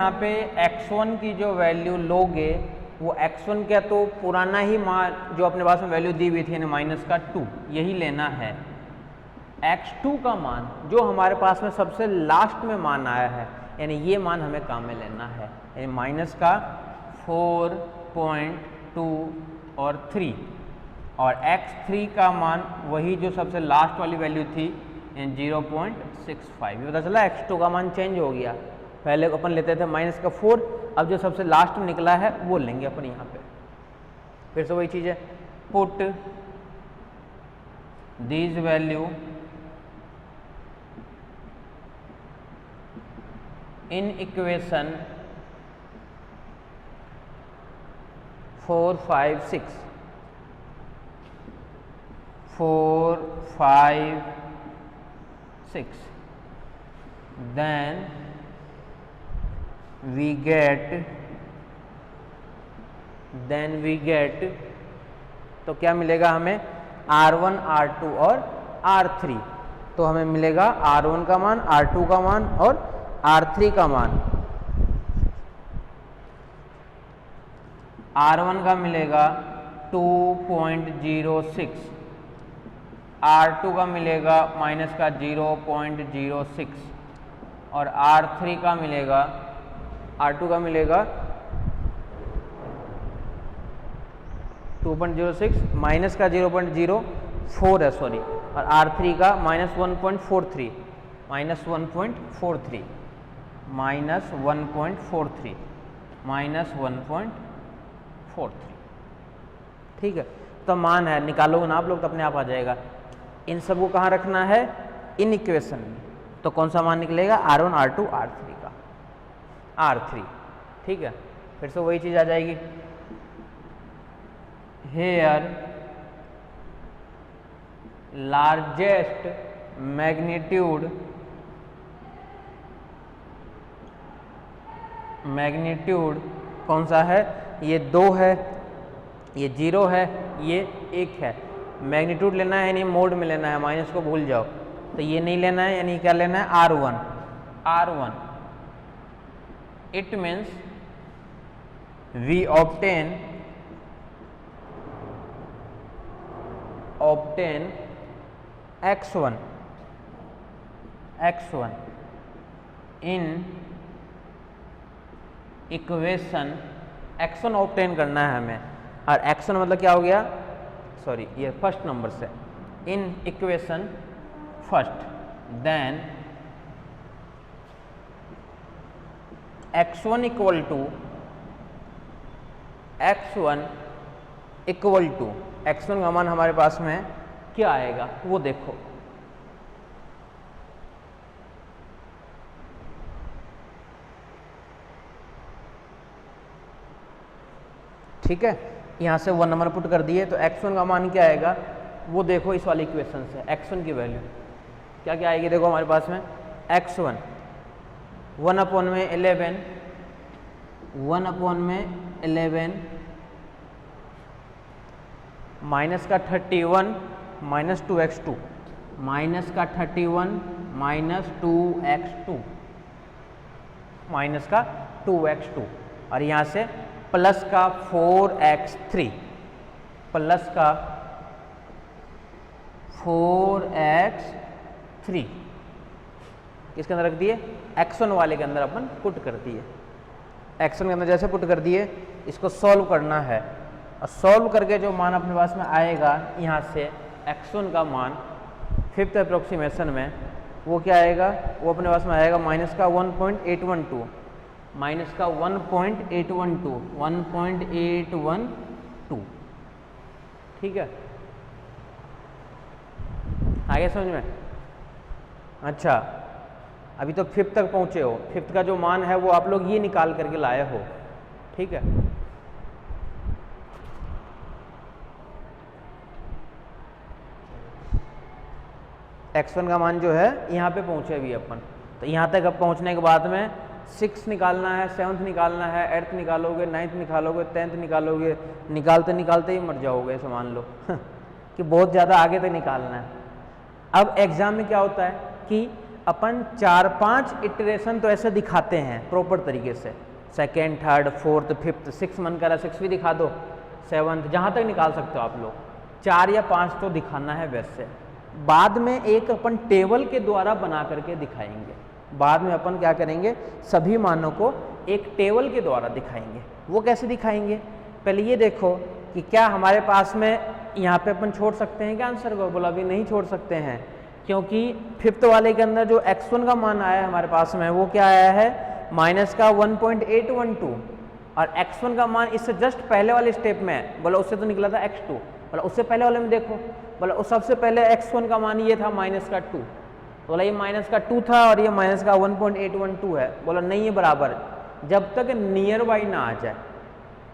यहाँ पे x1 की जो वैल्यू लोगे वो x1 क्या तो पुराना ही मान जो अपने पास में वैल्यू दी हुई थी यानी माइनस का 2 यही लेना है। x2 का मान जो हमारे पास में सबसे लास्ट में मान आया है यानी ये मान हमें काम में लेना है यानी माइनस का 4.2 और 3 और x3 का मान वही जो सबसे लास्ट वाली वैल्यू थी 0.65। ये पता चला x2 का मान चेंज हो गया। पहले अपन लेते थे माइनस का 4, अब जो सबसे लास्ट में निकला है वो लेंगे अपन यहाँ पे। फिर से वही चीज़ है, put these value in equation 4, 5, 6 4, 5, 6 then we get तो क्या मिलेगा हमें R1, R2 और R3। तो हमें मिलेगा R1 का मान, R2 का मान और R3 का मान। R1 का मिलेगा 2.06, R2 का मिलेगा माइनस का 0.06 और R3 का मिलेगा R2 का मिलेगा 2.06 माइनस का 0.04 है सॉरी, और R3 का माइनस 1.43 माइनस 1.43 माइनस 1.43 माइनस 1.43। ठीक है, तो मान है निकालोगे ना आप लोग तो अपने आप आ जाएगा। इन सबको कहाँ रखना है, इन इक्वेशन में। तो कौन सा मान निकलेगा, R1, R2, R3 का, R3। ठीक है, फिर से वही चीज़ आ जाएगी। हेयर लार्जेस्ट मैग्नीट्यूड कौन सा है, ये 2 है, ये 0 है, ये 1 है। मैग्नीट्यूड लेना है यानी मोड में लेना है, माइनस को भूल जाओ। तो ये नहीं लेना है यानी क्या लेना है, R1। It means we obtain x1 in equation, x1 obtain करना है हमें, और x1 मतलब क्या हो गया, सॉरी ये फर्स्ट नंबर से, in equation first, then x1 equal to x1 का मान हमारे पास में क्या आएगा वो देखो। ठीक है, यहाँ से 1 नंबर पुट कर दिए तो x1 का मान क्या आएगा वो देखो। इस वाली इक्वेशन से x1 की वैल्यू क्या क्या आएगी देखो हमारे पास में, x1 1/11 माइनस का 31 माइनस 2x2 माइनस का 31 माइनस 2x2 माइनस का 2x2 और यहाँ से प्लस का 4x3 प्लस का 4x3 किसके अंदर रख दिए, x1 वाले के अंदर अपन पुट कर दिए। x1 के अंदर जैसे पुट कर दिए, इसको सॉल्व करना है और सॉल्व करके जो मान अपने पास में आएगा यहाँ से x1 का मान 5th अप्रोक्सीमेशन में वो क्या आएगा, वो अपने पास में आएगा माइनस का 1.812 माइनस का 1.812 ठीक है, आगे समझ में। अच्छा, अभी तो 5th तक पहुँचे हो, 5th का जो मान है वो आप लोग ये निकाल करके लाए हो। ठीक है, x1 का मान जो है यहाँ पे पहुँचे अभी अपन, तो यहाँ तक अब पहुँचने के बाद में 6 निकालना है, 7th निकालना है, 8th निकालोगे, 9th निकालोगे, 10th निकालोगे, निकालते निकालते ही मर जाओगे, ऐसा मान लो कि बहुत ज़्यादा आगे तक निकालना है। अब एग्ज़ाम में क्या होता है कि अपन 4-5 इटरेशन तो ऐसे दिखाते हैं प्रॉपर तरीके से, सेकेंड, थर्ड, फोर्थ, फिफ्थ, 6 मन करा 6 भी दिखा दो, 7th, जहाँ तक निकाल सकते हो आप लोग, 4 या 5 तो दिखाना है वैसे। बाद में एक अपन टेबल के द्वारा बना करके दिखाएंगे, बाद में अपन क्या करेंगे, सभी मानों को एक टेबल के द्वारा दिखाएंगे। वो कैसे दिखाएंगे, पहले ये देखो कि क्या हमारे पास में यहाँ पे अपन छोड़ सकते हैं क्या आंसर को, बोला अभी नहीं छोड़ सकते हैं, क्योंकि फिफ्थ वाले के अंदर जो x1 का मान आया है हमारे पास में वो क्या आया है, माइनस का 1.812, और x1 का मान इससे जस्ट पहले वाले स्टेप में है, बोला उससे तो निकला था x2, बोला उससे पहले वाले में देखो, बोला उस सबसे पहले x1 का मान ये था माइनस का 2, बोला ये माइनस का 2 था और ये माइनस का 1.812 है, बोला नहीं है बराबर, जब तक नियर बाई ना आ जाए,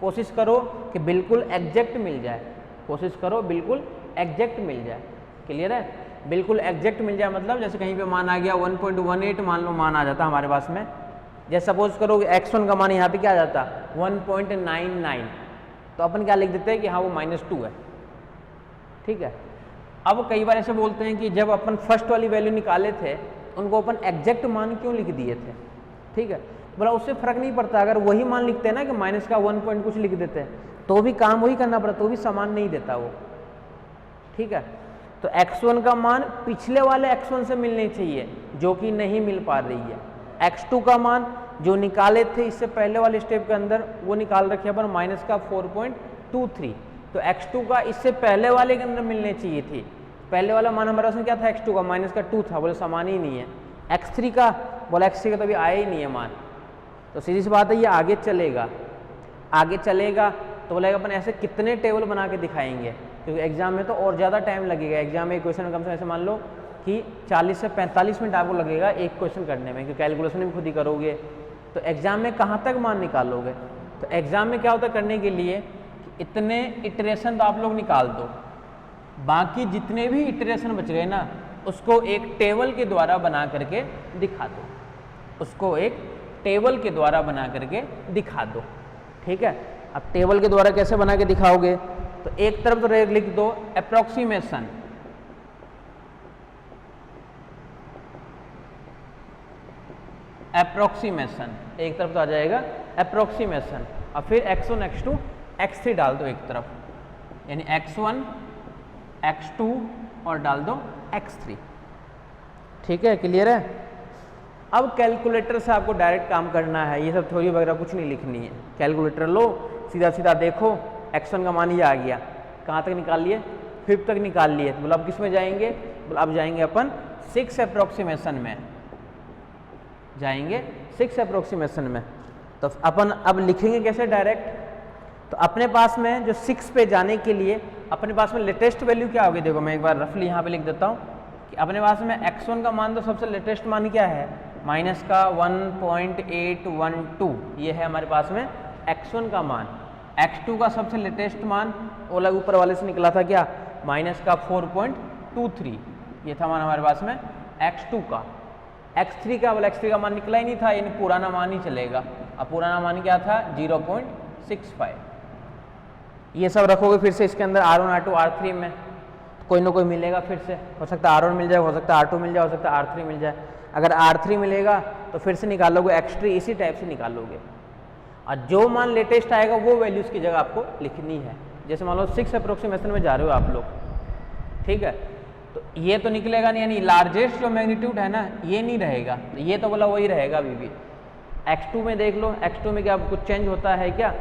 कोशिश करो कि बिल्कुल एग्जैक्ट मिल जाए, कोशिश करो बिल्कुल एग्जैक्ट मिल जाए, क्लियर है, बिल्कुल एग्जैक्ट मिल जाए, मतलब जैसे कहीं पे मान आ गया 1.18 मान लो मान आ जाता हमारे पास में, जैसे सपोज करो x1 का मान यहाँ पे क्या आ जाता 1.99, तो अपन क्या लिख देते हैं कि हाँ वो -2 है, ठीक है। अब कई बार ऐसे बोलते हैं कि जब अपन फर्स्ट वाली वैल्यू निकाले थे उनको अपन एग्जैक्ट मान क्यों लिख दिए थे, ठीक है, बोला उससे फर्क नहीं पड़ता, अगर वही मान लिखते हैं ना कि माइनस का 1 पॉइंट कुछ लिख देते हैं तो भी काम वही करना पड़ता, तो भी समान नहीं देता वो, ठीक है। तो x1 का मान पिछले वाले x1 से मिलनी चाहिए जो कि नहीं मिल पा रही है, x2 का मान जो निकाले थे इससे पहले वाले स्टेप के अंदर वो निकाल रखे अपन माइनस का 4.23, तो x2 का इससे पहले वाले के अंदर मिलने चाहिए थी, पहले वाला मान हमारे पास में क्या था x2 का माइनस का 2 था, बोले समान ही नहीं है। x3 का, बोला x3 का तो अभी आया ही नहीं है मान, तो सीधी सी बात है ये आगे चलेगा, आगे चलेगा तो बोलेगा अपन ऐसे कितने टेबल बना के दिखाएंगे, क्योंकि एग्जाम में तो और ज़्यादा टाइम लगेगा, एग्जाम में एक क्वेश्चन कम से कम ऐसे मान लो कि 40 से 45 मिनट आपको लगेगा एक क्वेश्चन करने में, क्योंकि कैलकुलेशन भी खुद ही करोगे, तो एग्जाम में कहाँ तक मान निकालोगे। तो एग्जाम में क्या होता है करने के लिए कि इतने इटरेशन तो आप लोग निकाल दो, बाकी जितने भी इटरेशन बच गए ना उसको एक टेबल के द्वारा बना करके दिखा दो, उसको एक टेबल के द्वारा बना करके दिखा दो, ठीक है। अब टेबल के द्वारा कैसे बना के दिखाओगे, तो एक तरफ तो लिख दो अप्रोक्सीमेशन, अप्रोक्सीमेशन एक तरफ तो आ जाएगा अप्रोक्सीमेशन, और फिर x1 x2 x3 डाल दो एक तरफ, यानी x1 x2 और डाल दो x3, ठीक है, क्लियर है। अब कैलकुलेटर से आपको डायरेक्ट काम करना है, ये सब थ्योरी वगैरह कुछ नहीं लिखनी है, कैलकुलेटर लो सीधा सीधा देखो, x1 का मान ये आ गया, कहाँ तक निकाल लिए, 5 तक निकाल लिए, तो बोला अब किस में जाएंगे, बोला अब जाएंगे अपन 6 अप्रोक्सीमेशन में, जाएंगे 6 अप्रोक्सीमेशन में। तो अपन अब लिखेंगे कैसे डायरेक्ट, तो अपने पास में जो 6 पे जाने के लिए अपने पास में लेटेस्ट वैल्यू क्या होगी, देखो मैं एक बार रफली यहाँ पे लिख देता हूँ कि अपने पास में x1 का मान तो सबसे लेटेस्ट मान क्या है, माइनस का 1.812, ये है हमारे पास में x1 का मान। x2 का सबसे लेटेस्ट मान वो अलग ऊपर वाले से निकला था क्या, माइनस का 4.23, ये था मान हमारे पास में x2 का। x3 का, बोला x3 का मान निकला ही नहीं था, यानी पुराना मान ही चलेगा, अब पुराना मान क्या था 0.65, ये सब रखोगे फिर से इसके अंदर R1 R2 R3 में, कोई ना कोई मिलेगा, फिर से हो सकता है R1 मिल जाए, हो सकता है R2 मिल जाए, हो सकता है R3 मिल जाए। अगर R3 मिलेगा तो फिर से निकालोगे x3, इसी टाइप से निकालोगे, और जो मान लेटेस्ट आएगा वो वैल्यूज की जगह आपको लिखनी है। जैसे मान लो 6 अप्रोक्सीमेशन में जा रहे हो आप लोग, ठीक है, तो ये तो निकलेगा नहीं, यानी लार्जेस्ट जो मैग्नीट्यूड है ना ये नहीं रहेगा, ये तो बोला वही रहेगा अभी भी। x2 में देख लो, x2 में क्या कुछ चेंज होता है क्या,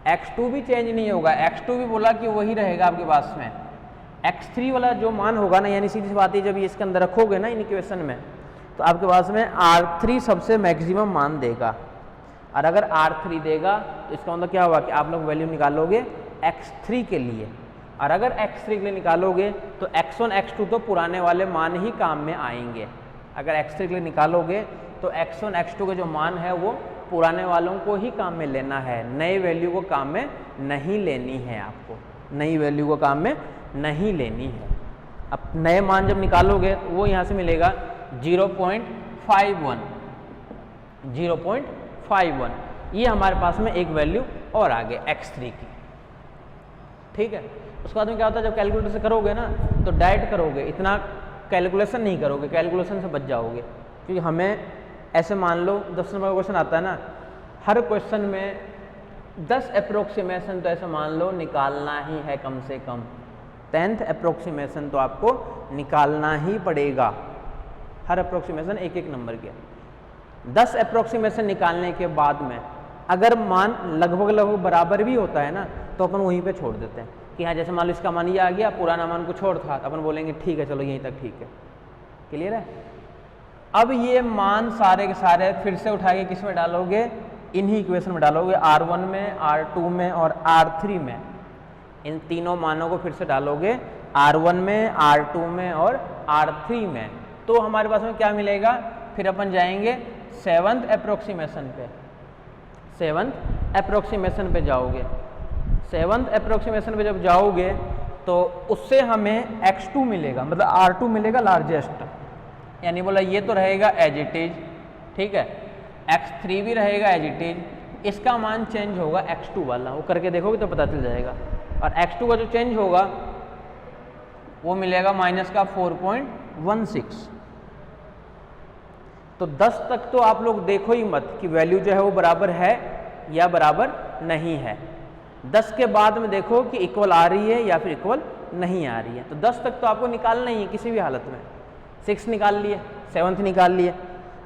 x2 भी चेंज नहीं होगा, x2 भी बोला कि वही रहेगा आपके पास में। x3 वाला जो मान होगा ना, यानी सीधी सी बात है जब ये इसके अंदर रखोगे ना इन इक्वेशन में, तो आपके पास में R3 सबसे मैक्सिमम मान देगा, और अगर R3 देगा तो इसका मतलब क्या होगा कि आप लोग वैल्यू निकालोगे x3 के लिए, और अगर x3 के लिए निकालोगे तो x1 x2 तो पुराने वाले मान ही काम में आएंगे। अगर x3 के लिए निकालोगे तो x1 x2 के जो मान है वो पुराने वालों को ही काम में लेना है, नए वैल्यू को काम में नहीं लेनी है, आपको नई वैल्यू को काम में नहीं लेनी है। अब नए मान जब निकालोगे वो यहाँ से मिलेगा 0.51, 0.51, ये हमारे पास में एक वैल्यू और आ गई x3 की, ठीक है। उसके बाद में क्या होता है जब कैलकुलेटर से करोगे ना तो डायरेक्ट करोगे, इतना कैलकुलेशन नहीं करोगे, कैलकुलेशन से बच जाओगे, क्योंकि हमें ऐसे मान लो 10 नंबर का क्वेश्चन आता है ना, हर क्वेश्चन में 10 अप्रोक्सीमेशन तो ऐसे मान लो निकालना ही है कम से कम। 10th अप्रोक्सीमेशन तो आपको निकालना ही पड़ेगा, हर अप्रोक्सीमेशन एक एक नंबर के। 10 अप्रोक्सीमेशन निकालने के बाद में अगर मान लगभग बराबर भी होता है ना, तो अपन वहीं पे छोड़ देते हैं कि हाँ, जैसे मान लो इसका मान ये आ गया, पुराना मान कुछ और था, तो अपन बोलेंगे ठीक है, चलो यहीं तक ठीक है। क्लियर है? अब ये मान सारे के सारे फिर से उठा के किस में डालोगे, इन्हीं इक्वेशन में डालोगे, R1 में, R2 में और R3 में। इन तीनों मानों को फिर से डालोगे R1 में, R2 में और R3 में, तो हमारे पास में क्या मिलेगा, फिर अपन जाएंगे 7th अप्रोक्सीमेशन पे। 7th अप्रोक्सीमेशन पे जाओगे, 7th अप्रोक्सीमेशन पे जब जाओगे तो उससे हमें x2 मिलेगा, मतलब R2 मिलेगा लार्जेस्ट, यानी बोला ये तो रहेगा एज इट इज, ठीक है, x3 भी रहेगा एज इट इज, इसका मान चेंज होगा x2 वाला, वो करके देखोगे तो पता चल जाएगा। और x2 का जो चेंज होगा वो मिलेगा माइनस का 4.16। तो 10 तक तो आप लोग देखो ही मत कि वैल्यू जो है वो बराबर है या बराबर नहीं है। 10 के बाद में देखो कि इक्वल आ रही है या फिर इक्वल नहीं आ रही है। तो 10 तक तो आपको निकालना ही है किसी भी हालत में। 6 निकाल लिए, 7th निकाल लिए।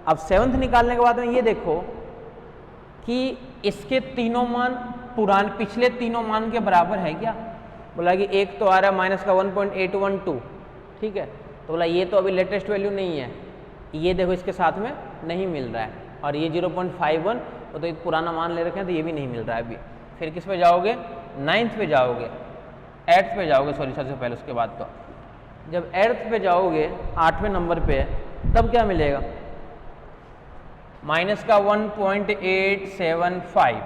अब 7th निकालने के बाद में ये देखो कि इसके तीनों मान पिछले तीनों मान के बराबर है क्या। बोला कि एक तो आ रहा है माइनस का 1.812, ठीक है, तो बोला ये तो अभी लेटेस्ट वैल्यू नहीं है, ये देखो इसके साथ में नहीं मिल रहा है, और ये 0.51 वो तो एक पुराना मान ले रखे हैं, तो ये भी नहीं मिल रहा है अभी। फिर किस पे जाओगे, 9th पे जाओगे, 8th पे जाओगे, सॉरी सबसे पहले, उसके बाद तो जब 8th पे जाओगे, 8वें नंबर पे, तब क्या मिलेगा, माइनस का 1.875,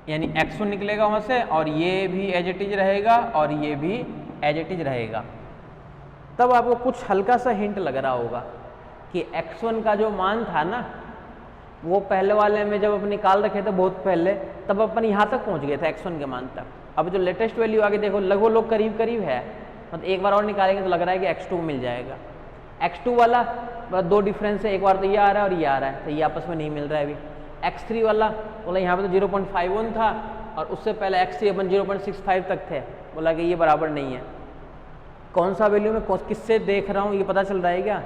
यानी x1 निकलेगा वहां से, और ये भी एज इट इज रहेगा और ये भी एज इट इज रहेगा। तब आपको कुछ हल्का सा हिंट लग रहा होगा कि x1 का जो मान था ना, वो पहले वाले में जब अपन निकाल रखे थे बहुत पहले, तब अपन यहाँ तक पहुँच गए थे x1 के मान तक। अब जो लेटेस्ट वैल्यू आगे देखो लगभग लोग करीब करीब है, मतलब एक बार और निकालेंगे तो लग रहा है कि x2 मिल जाएगा। x2 वाला बस दो डिफरेंस है, एक बार तो ये आ रहा है और ये आ रहा है, तो ये आपस में नहीं मिल रहा है अभी। x3 वाला बोला यहाँ पे तो 0.51 था, और उससे पहले x3 अपन 0.65 तक थे, बोला कि ये बराबर नहीं है। कौन सा वैल्यू में किससे देख रहा हूँ ये पता चल रहा है क्या,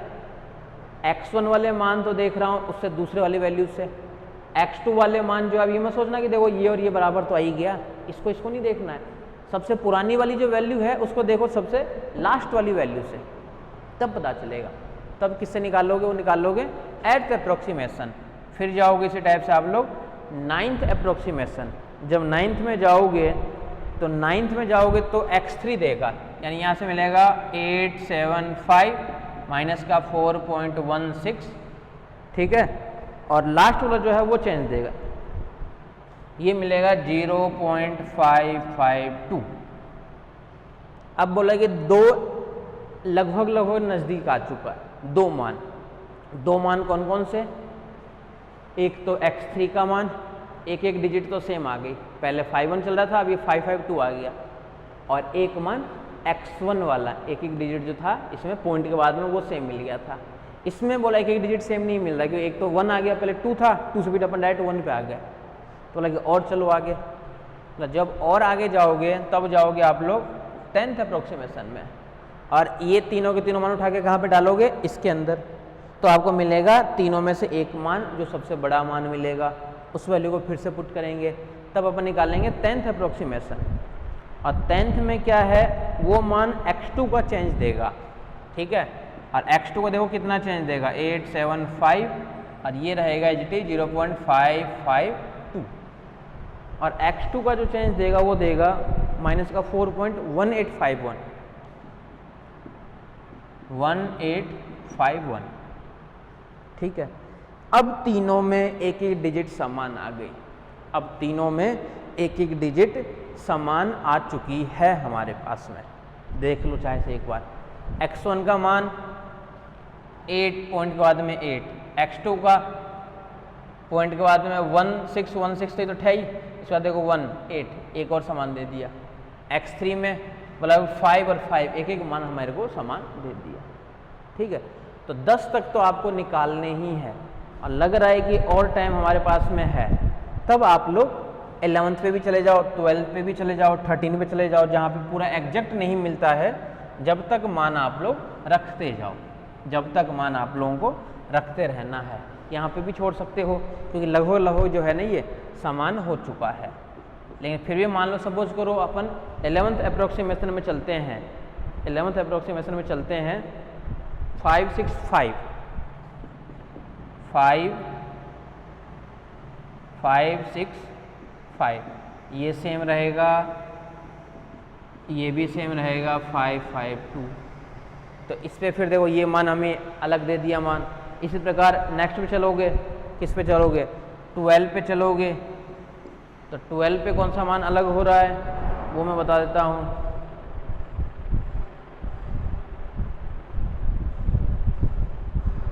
x1 वाले मान तो देख रहा हूँ उससे दूसरे वाली वैल्यू से। x2 वाले मान जो अब ये मत सोचना कि देखो ये और ये बराबर तो आ ही गया, इसको नहीं देखना है। सबसे पुरानी वाली जो वैल्यू है उसको देखो सबसे लास्ट वाली वैल्यू से, तब पता चलेगा। तब किससे निकालोगे, वो निकालोगे एट द अप्रोक्सीमेशन। फिर जाओगे इसी टाइप से आप लोग 9th अप्रोक्सीमेशन। जब 9th में जाओगे तो 9th में जाओगे तो x3 देगा, यानी यहाँ से मिलेगा 875 माइनस का 4.16, ठीक है, और लास्ट वाला जो है वो चेंज देगा, ये मिलेगा 0.552। अब बोला कि दो लगभग नज़दीक आ चुका है, दो मान कौन कौन से, एक तो x3 का मान, एक डिजिट तो सेम आ गई, पहले 51 चल रहा था, अब ये 552 आ गया, और एक मान x1 वाला एक डिजिट जो था इसमें पॉइंट के बाद में वो सेम मिल गया था। इसमें बोला एक डिजिट सेम नहीं मिल रहा, क्योंकि एक तो 1 आ गया, पहले 2 था, 2 से फिर अपन डायरेक्ट 1 पे आ गए, तो लगे और चलो आगे। मतलब जब और आगे जाओगे तब जाओगे आप लोग 10th अप्रोक्सीमेशन में, और ये तीनों के तीनों मान उठा के कहाँ पे डालोगे, इसके अंदर, तो आपको मिलेगा तीनों में से एक मान जो सबसे बड़ा मान मिलेगा, उस वैल्यू को फिर से पुट करेंगे, तब अपन निकालेंगे 10th अप्रोक्सीमेशन। और 10th में क्या है, वो मान x2 का चेंज देगा, ठीक है, और x2 को देखो कितना चेंज देगा, 875, और ये रहेगा एज इट इज 0.552, और x2 का जो चेंज देगा वो देगा माइनस का 4.1851, ठीक है। अब तीनों में एक डिजिट समान आ गई, अब तीनों में एक डिजिट समान आ चुकी है हमारे पास में। देख लो चाहे से एक बार, x1 का मान 8 पॉइंट के बाद में 8, x2 का पॉइंट के बाद में 1616 तो ठे ही, इसके बाद देखो 1 8, एक और समान दे दिया। x3 में मतलब 5 और 5 एक मान हमारे को समान दे दिया। ठीक है। तो 10 तक तो आपको निकालने ही है, और लग रहा है कि और टाइम हमारे पास में है, तब आप लोग 11th पे भी चले जाओ, 12th पे भी चले जाओ, 13 पे चले जाओ, जहाँ पे पूरा एग्जैक्ट नहीं मिलता है, जब तक मान आप लोग रखते जाओ, जब तक मान आप लोगों को रखते रहना है। यहाँ पे भी छोड़ सकते हो, क्योंकि लगभग जो है ना ये समान हो चुका है। लेकिन फिर भी मान लो सपोज करो अपन 11th अप्रोक्सीमेशन में चलते हैं, 11th अप्रोक्सीमेशन में चलते हैं 5 6 5 5 5 6 5, ये सेम रहेगा, ये भी सेम रहेगा 5 5 2। तो इस पे फिर देखो ये मान हमें अलग दे दिया मान। इसी प्रकार नेक्स्ट पे चलोगे, किस पे चलोगे, 12 पे चलोगे, तो 12 पे कौन सा मान अलग हो रहा है वो मैं बता देता हूँ।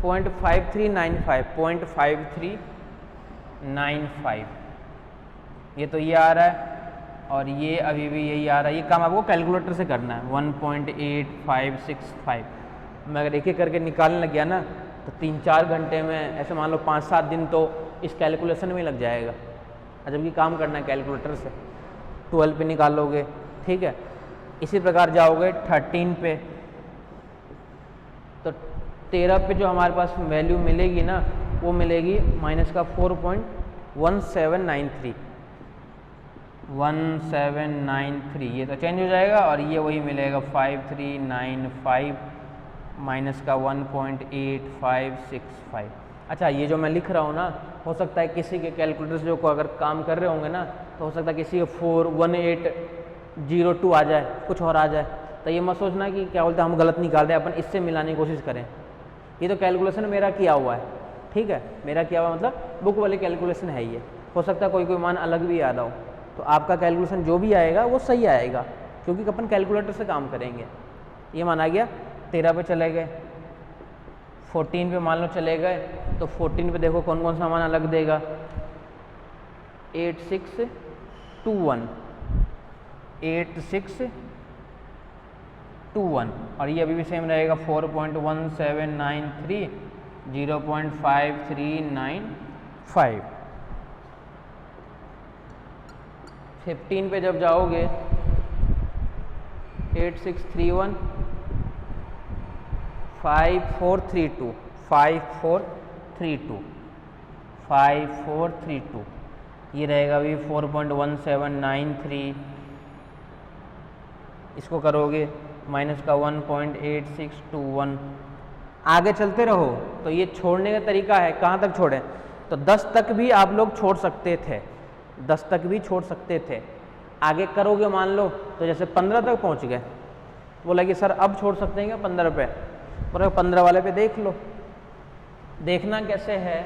.5395 ये तो ये आ रहा है, और ये अभी भी यही आ रहा है। ये काम आपको कैलकुलेटर से करना है। 1.8565 मैं अगर एक एक करके निकालने लग गया ना तो 3-4 घंटे में, ऐसे मान लो 5-7 दिन तो इस कैलकुलेशन में लग जाएगा, जबकि काम करना है कैलकुलेटर से। 12 पे निकालोगे, ठीक है। इसी प्रकार जाओगे 13 पे, तो 13 पे जो हमारे पास वैल्यू मिलेगी ना वो मिलेगी माइनस का 4.1793, ये तो चेंज हो जाएगा, और ये वही मिलेगा 5395 माइनस का 1.8565। अच्छा, ये जो मैं लिख रहा हूँ ना, हो सकता है किसी के कैलकुलेटर से जो को अगर काम कर रहे होंगे ना, तो हो सकता है किसी के 41802 आ जाए, कुछ और आ जाए। तो ये मत सोचना कि क्या बोलते हैं हम गलत निकाल रहे हैं, अपन इससे मिलाने की कोशिश करें। ये तो कैलकुलेशन मेरा किया हुआ है, ठीक है, मेरा किया हुआ मतलब बुक वाली कैलकुलेशन है ये। हो सकता है कोई मान अलग भी आ रहा हो, तो आपका कैलकुलेशन जो भी आएगा वो सही आएगा, क्योंकि अपन कैलकुलेटर से काम करेंगे। ये मान आ गया। 13 पे चले गए, 14 पे मान लो चले गए, तो 14 पे देखो कौन कौन सा मान अलग देगा। 8621 8621, और ये अभी भी सेम रहेगा 4.1793 0.5395। 15 पे जब जाओगे 8631 5432 5432, ये रहेगा अभी 4.1793। इसको करोगे माइनस का 1.8621। आगे चलते रहो, तो ये छोड़ने का तरीका है। कहाँ तक छोड़ें, तो 10 तक भी आप लोग छोड़ सकते थे, 10 तक भी छोड़ सकते थे। आगे करोगे मान लो तो जैसे 15 तक पहुँच गए, बोला कि सर अब छोड़ सकते हैं क्या 15 पे, बोला 15 वाले पे देख लो। देखना कैसे है,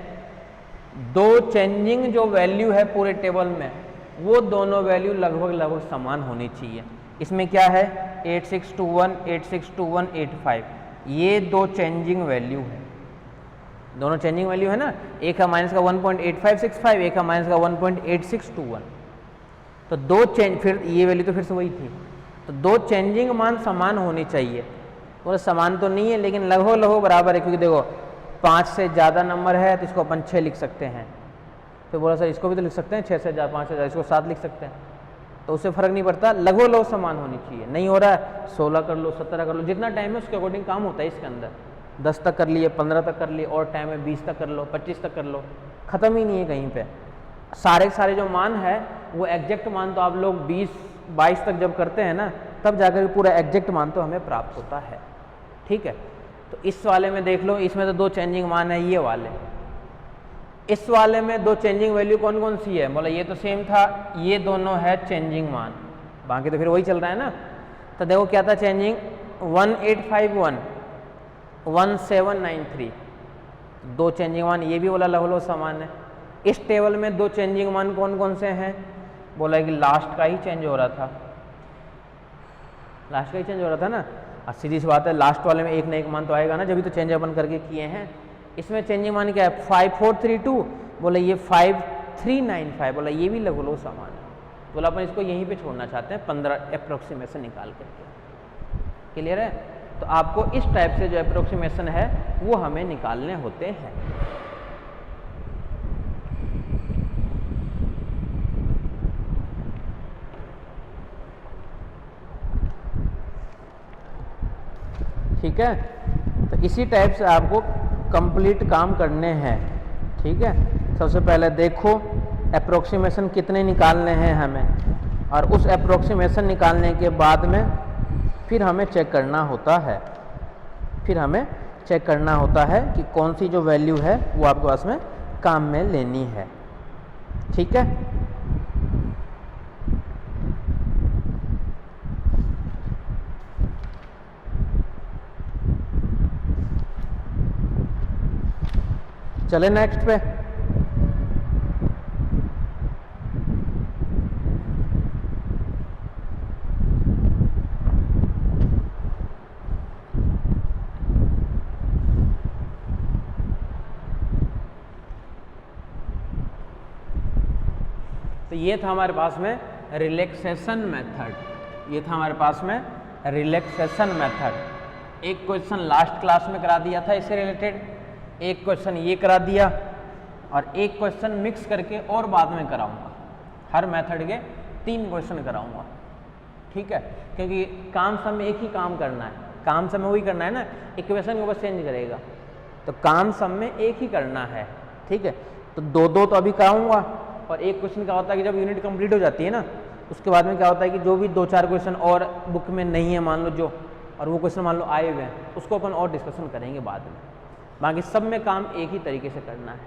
दो चेंजिंग जो वैल्यू है पूरे टेबल में, वो दोनों वैल्यू लगभग समान होनी चाहिए। इसमें क्या है 8621 862185, ये दो चेंजिंग वैल्यू है, दोनों चेंजिंग वैल्यू है ना। एक है माइनस का 1.8565, एक है माइनस का 1.8621। तो दो चेंज, फिर ये वैल्यू तो फिर से वही थी, तो दो चेंजिंग मान समान होनी चाहिए। और समान तो नहीं है लेकिन लगभग बराबर है, क्योंकि देखो 5 से ज़्यादा नंबर है तो इसको अपन 6 लिख सकते हैं। तो बोला सर इसको भी तो लिख सकते हैं, 6 से 5 से ज़्यादा इसको 7 लिख सकते हैं, तो उससे फ़र्क नहीं पड़ता, लगभग समान होनी चाहिए। नहीं हो रहा है 16 कर लो, 17 कर लो, जितना टाइम है उसके अकॉर्डिंग काम होता है इसके अंदर। 10 तक कर लिए, 15 तक कर लिए, और टाइम है 20 तक कर लो, 25 तक कर लो, ख़त्म ही नहीं है कहीं पे। सारे जो मान है वो एग्जैक्ट मान तो आप लोग 20-22 तक जब करते हैं ना, तब जाकर पूरा एग्जैक्ट मान तो हमें प्राप्त होता है, ठीक है। तो इस वाले में देख लो, इसमें तो दो चेंजिंग मान है, ये वाले। इस वाले में दो चेंजिंग वैल्यू कौन कौन सी है, बोला ये तो सेम था, ये दोनों है चेंजिंग मान, बाकी तो फिर वही चल रहा है ना। तो देखो क्या था चेंजिंग, 1851 1793, दो चेंजिंग मान, ये भी बोला लगभग समान है। इस टेबल में दो चेंजिंग मान कौन कौन से हैं, बोला कि लास्ट का ही चेंज हो रहा था, लास्ट का ही चेंज हो रहा था ना। और सीधी सी बात है, लास्ट वाले में एक ना एक मान तो आएगा ना, जब भी तो चेंज अपन करके किए हैं। इसमें चेंजिंग मान क्या है 5432, बोले ये 5395, बोला ये भी लगभग समान है। बोला अपन इसको यहीं पे छोड़ना चाहते हैं 15 अप्रोक्सीमेशन निकाल करके। क्लियर है, तो आपको इस टाइप से जो अप्रोक्सीमेशन है वो हमें निकालने होते हैं। ठीक है, तो इसी टाइप से आपको कंप्लीट काम करने हैं। ठीक है, सबसे पहले देखो अप्रोक्सीमेशन कितने निकालने हैं हमें, और उस अप्रोक्सीमेशन निकालने के बाद में फिर हमें चेक करना होता है, कि कौन सी जो वैल्यू है वो आपके पास में काम में लेनी है। ठीक है, चले नेक्स्ट पे। तो ये था हमारे पास में रिलैक्सेशन मेथड, एक क्वेश्चन लास्ट क्लास में करा दिया था इससे रिलेटेड, एक क्वेश्चन ये करा दिया, और एक क्वेश्चन मिक्स करके और बाद में कराऊंगा। हर मेथड के 3 क्वेश्चन कराऊंगा। ठीक है, क्योंकि काम सम में एक ही काम करना है, काम सम में वही करना है ना, इक्वेशन के ऊपर चेंज करेगा, तो काम सम में एक ही करना है। ठीक है, तो 2-2 तो अभी कराऊंगा, और एक क्वेश्चन क्या होता है कि जब यूनिट कंप्लीट हो जाती है ना, उसके बाद में क्या होता है कि जो भी 2-4 क्वेश्चन और बुक में नहीं है मान लो जो, और वो क्वेश्चन मान लो आए हुए हैं, उसको अपन और डिस्कशन करेंगे बाद में। बाकी सब में काम एक ही तरीके से करना है।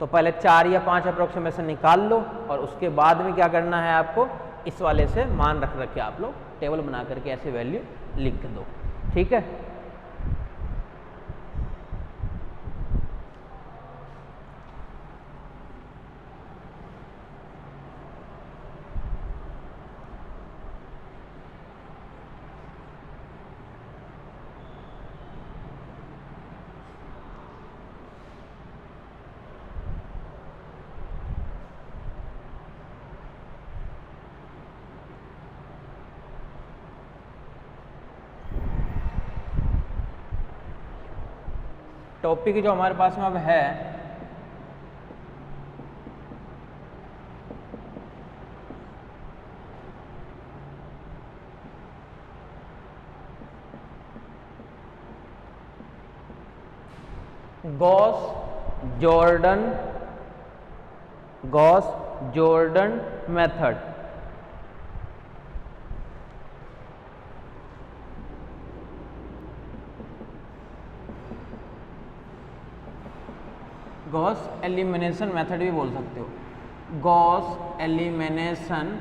तो पहले 4 या 5 अप्रोक्सीमेशन निकाल लो, और उसके बाद में क्या करना है आपको, इस वाले से मान रख के आप लोग टेबल बना करके ऐसे वैल्यू लिख दो। ठीक है, टॉपिक जो हमारे पास में अब है, Gauss Jordan method. Gauss elimination method भी बोल सकते हो, गॉस एलिमिनेशन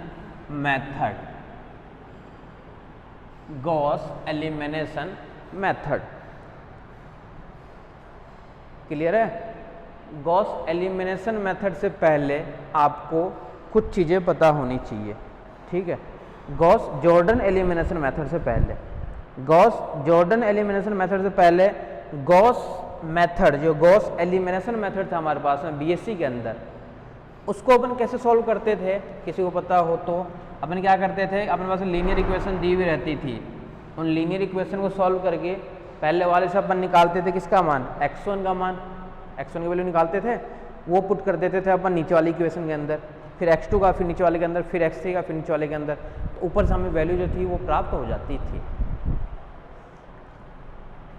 मेथड। क्लियर है? गॉस एलिमिनेशन मेथड से पहले आपको कुछ चीज़ें पता होनी चाहिए। ठीक है, गॉस जॉर्डन एलिमिनेशन मेथड से पहले, गॉस मेथड जो गॉस एलिमिनेशन मेथड था हमारे पास में बीएससी के अंदर, उसको अपन कैसे सॉल्व करते थे, किसी को पता हो तो? अपन क्या करते थे, अपने पास लीनियर इक्वेशन दी हुई रहती थी, उन लीनियर इक्वेशन को सॉल्व करके पहले वाले से अपन निकालते थे किसका मान, x1 का मान, x1 की वैल्यू निकालते थे, वो पुट कर देते थे अपन नीचे वाली इक्वेशन के अंदर, फिर x2 का, फिर नीचे वाले के अंदर, फिर x3 का, फिर नीचे वाले के अंदर, तो ऊपर से हमें वैल्यू जो थी वो प्राप्त हो जाती थी।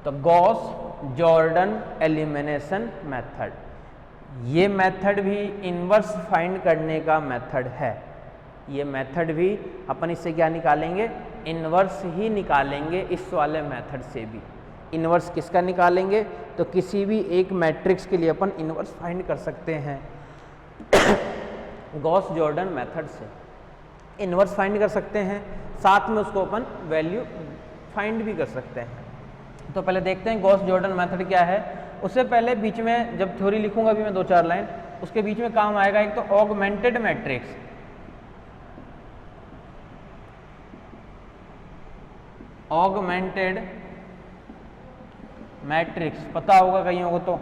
तो गॉस जॉर्डन एलिमिनेशन मेथड, ये मेथड भी इनवर्स फाइंड करने का मेथड है। ये मेथड भी अपन इससे क्या निकालेंगे, इनवर्स ही निकालेंगे इस वाले मेथड से भी। इनवर्स किसका निकालेंगे, तो किसी भी एक मैट्रिक्स के लिए अपन इनवर्स फाइंड कर सकते हैं गॉस जॉर्डन मेथड से इनवर्स फाइंड कर सकते हैं, साथ में उसको अपन वैल्यू फाइंड भी कर सकते हैं। तो पहले देखते हैं गॉस जॉर्डन मेथड क्या है। उससे पहले बीच में जब थ्योरी लिखूंगा अभी मैं 2-4 लाइन, उसके बीच में काम आएगा एक तो ऑगमेंटेड मैट्रिक्स, ऑगमेंटेड मैट्रिक्स पता होगा कईयों को, तो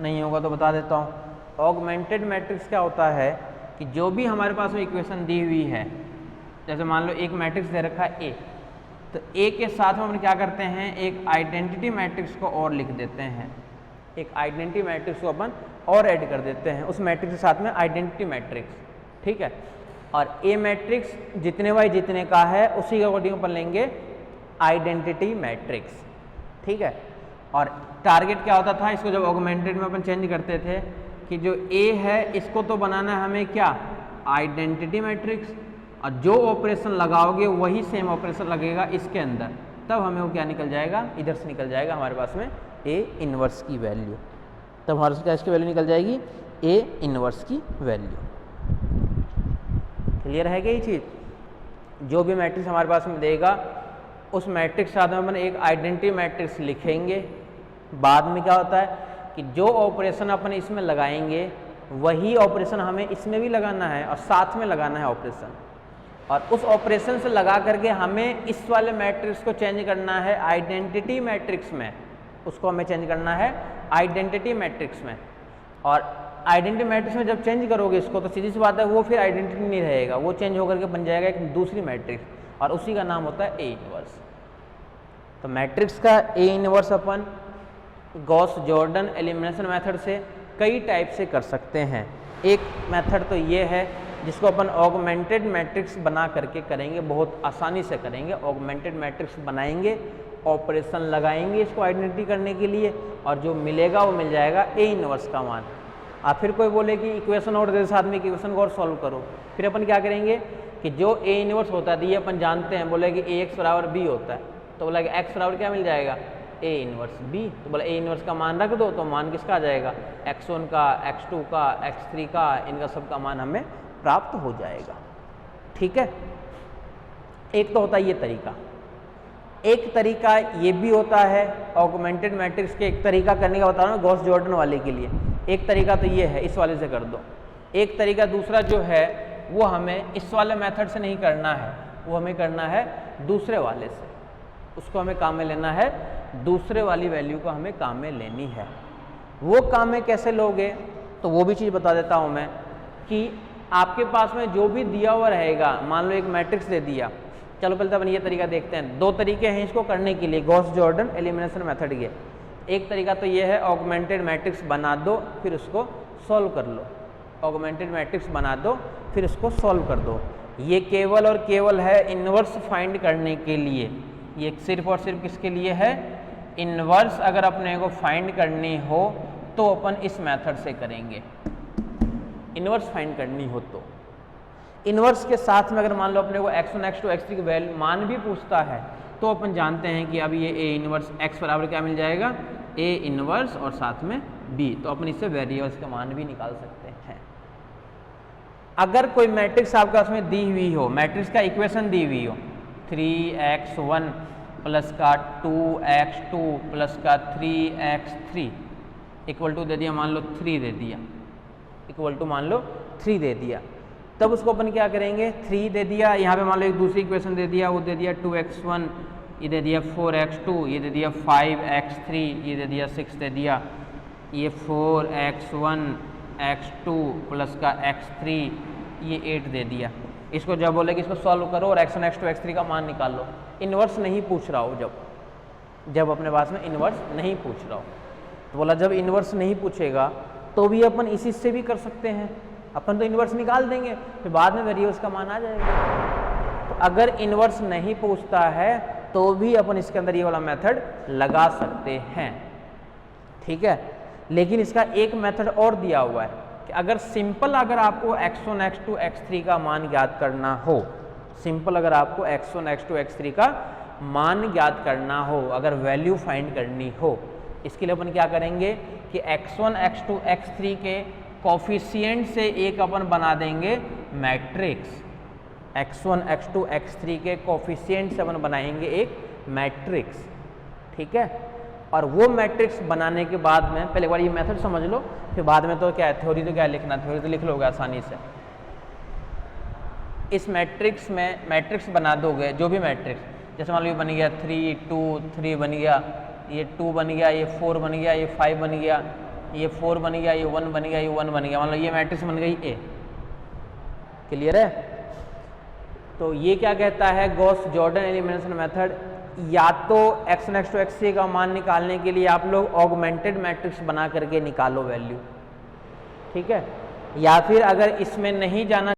नहीं होगा तो बता देता हूँ। ऑगमेंटेड मैट्रिक्स क्या होता है कि जो भी हमारे पास में इक्वेशन दी हुई है, जैसे मान लो एक मैट्रिक्स दे रखा है ए, तो ए के साथ में हम क्या करते हैं, एक आइडेंटिटी मैट्रिक्स को और लिख देते हैं, एक आइडेंटिटी मैट्रिक्स को अपन और ऐड कर देते हैं उस मैट्रिक्स के साथ में, आइडेंटिटी मैट्रिक्स, ठीक है। और ए मैट्रिक्स जितने बाई जितने का है उसी के अकॉर्डिंग अपन लेंगे आइडेंटिटी मैट्रिक्स, ठीक है। और टारगेट क्या होता था, इसको जब ऑगमेंटेड में अपन चेंज करते थे कि जो ए है इसको तो बनाना है हमें क्या, आइडेंटिटी मैट्रिक्स, और जो ऑपरेशन लगाओगे वही सेम ऑपरेशन लगेगा इसके अंदर, तब हमें वो क्या निकल जाएगा, इधर से निकल जाएगा हमारे पास में ए इनवर्स की वैल्यू, तब हमारे पास क्या इसकी वैल्यू निकल जाएगी, ए इनवर्स की वैल्यू। क्लियर है क्या ये चीज़। जो भी मैट्रिक्स हमारे पास में देगा उस मैट्रिक्स के साथ में अपन एक आइडेंटिटी मैट्रिक्स लिखेंगे। बाद में क्या होता है कि जो ऑपरेशन अपन इसमें लगाएंगे वही ऑपरेशन हमें इसमें भी लगाना है और साथ में लगाना है ऑपरेशन, और उस ऑपरेशन से लगा करके हमें इस वाले मैट्रिक्स को चेंज करना है आइडेंटिटी मैट्रिक्स में, उसको हमें चेंज करना है आइडेंटिटी मैट्रिक्स में। और आइडेंटिटी मैट्रिक्स में जब चेंज करोगे इसको तो सीधी सी बात है वो फिर आइडेंटिटी नहीं रहेगा, वो चेंज होकर के बन जाएगा एक दूसरी मैट्रिक्स, और उसी का नाम होता है ए इनवर्स। तो मैट्रिक्स का A inverse upon Gauss Jordan elimination method से कई टाइप से कर सकते हैं। एक मेथड तो ये है जिसको अपन ऑगमेंटेड मैट्रिक्स बना करके करेंगे, बहुत आसानी से करेंगे। ऑगमेंटेड मैट्रिक्स बनाएंगे, ऑपरेशन लगाएंगे इसको आइडेंटिटी करने के लिए, और जो मिलेगा वो मिल जाएगा ए इनवर्स का मान। आप फिर कोई बोले कि इक्वेशन और दे साथ में इक्वेशन को और सॉल्व करो, फिर अपन क्या करेंगे कि जो ए इनवर्स होता है ये अपन जानते हैं, बोले कि ए एक्स बराबर बी होता है, तो बोला कि एक्स बराबर क्या मिल जाएगा, ए इनवर्स बी। तो बोला ए इनवर्स का मान रख दो, तो मान किसका आ जाएगा, x1 का, x2 का, x3 का, इनका सबका मान हमें प्राप्त हो जाएगा, ठीक है। एक तो होता है ये तरीका। एक तरीका ये भी होता है ऑगमेंटेड मैट्रिक्स के, एक तरीका करने का बता रहा हूँ गॉस जॉर्डन वाले के लिए। एक तरीका तो ये है, इस वाले से कर दो। एक तरीका दूसरा जो है वो हमें इस वाले मेथड से नहीं करना है, वो हमें करना है दूसरे वाले से, उसको हमें काम में लेना है, दूसरे वाली वैल्यू को हमें काम में लेनी है। वो काम में कैसे लोगे, तो वो भी चीज़ बता देता हूँ मैं कि आपके पास में जो भी दिया हुआ रहेगा, मान लो एक मैट्रिक्स दे दिया, चलो पहले तो अपन ये तरीका देखते हैं। दो तरीके हैं इसको करने के लिए गॉस जॉर्डन एलिमिनेशन मेथड के। एक तरीका तो ये है ऑगमेंटेड मैट्रिक्स बना दो फिर उसको सॉल्व कर लो, ऑगमेंटेड मैट्रिक्स बना दो फिर उसको सॉल्व कर दो। ये केवल और केवल है इन्वर्स फाइंड करने के लिए, ये सिर्फ और सिर्फ किसके लिए है, इन्वर्स अगर अपने को फाइंड करनी हो तो अपन इस मेथड से करेंगे, इन्वर्स फाइंड करनी हो तो। इन्वर्स के साथ में अगर मान लो अपने को x1 x2 x3 के वैल्यू मान भी पूछता है तो अपन जानते हैं कि अब ये ए इन्वर्स x बराबर क्या मिल जाएगा, ए इन्वर्स और साथ में b, तो अपन इससे वेरिएबल्स का मान भी निकाल सकते हैं। अगर कोई मैट्रिक्स आपके पास में दी हुई हो, मैट्रिक्स का इक्वेशन दी हुई हो 3x1 प्लस का 2x2 प्लस का 3x3 इक्वल टू दे दिया, मान लो 3 दे दिया, इक्वल टू मान लो 3 दे दिया, तब उसको अपन क्या करेंगे, 3 दे दिया, यहाँ पे मान लो एक दूसरी इक्वेशन दे दिया, वो दे दिया 2x1, ये दे दिया 4x2, ये दे दिया 5x3, ये दे दिया 6 दे दिया, ये 4x1 x2 प्लस का x3 ये 8 दे दिया। इसको जब बोले कि इसको सॉल्व करो और x1 x2 x3 का मान निकाल लो, इन्वर्स नहीं पूछ रहा हो, जब अपने पास में इन्वर्स नहीं पूछ रहा हो, तो बोला जब इन्वर्स नहीं पूछेगा तो भी अपन इसी से भी कर सकते हैं, अपन तो इन्वर्स निकाल देंगे फिर बाद में वेरिएबल्स का मान आ जाएगा। तो अगर इन्वर्स नहीं पूछता है तो भी अपन इसके अंदर ये वाला मेथड लगा सकते हैं, ठीक है। लेकिन इसका एक मेथड और दिया हुआ है कि अगर सिंपल अगर आपको x1 x2 x3 का मान ज्ञात करना हो, सिंपल अगर आपको x1 x2 x3 का मान ज्ञात करना हो, अगर वैल्यू फाइंड करनी हो, इसके लिए अपन क्या करेंगे कि x1 x2 x3 के कोफिशिएंट से एक अपन बना देंगे मैट्रिक्स, x1 x2 x3 के कोफिशिएंट से अपन बनाएंगे एक मैट्रिक्स, ठीक है। और वो मैट्रिक्स बनाने के बाद में पहले एक बार ये मेथड समझ लो, फिर बाद में तो क्या है, थ्योरी तो क्या लिखना, थ्योरी तो लिख लोगे आसानी से। इस मैट्रिक्स में मैट्रिक्स बना दोगे, जो भी मैट्रिक्स, जैसे मान लो ये बन गया 3 2 3 बन गया, ये 2 बन गया, ये 4 बन गया, ये 5 बन गया, ये 4 बन गया, ये 1 बन गया, ये 1 बन गया, मान लो ये मैट्रिक्स बन गई ए। क्लियर है। तो ये क्या कहता है, गॉस जॉर्डन एलिमिनेशन मेथड, या तो x नेक्स्ट टू एक्स का मान निकालने के लिए आप लोग ऑगमेंटेड मैट्रिक्स बना करके निकालो वैल्यू, ठीक है, या फिर अगर इसमें नहीं जाना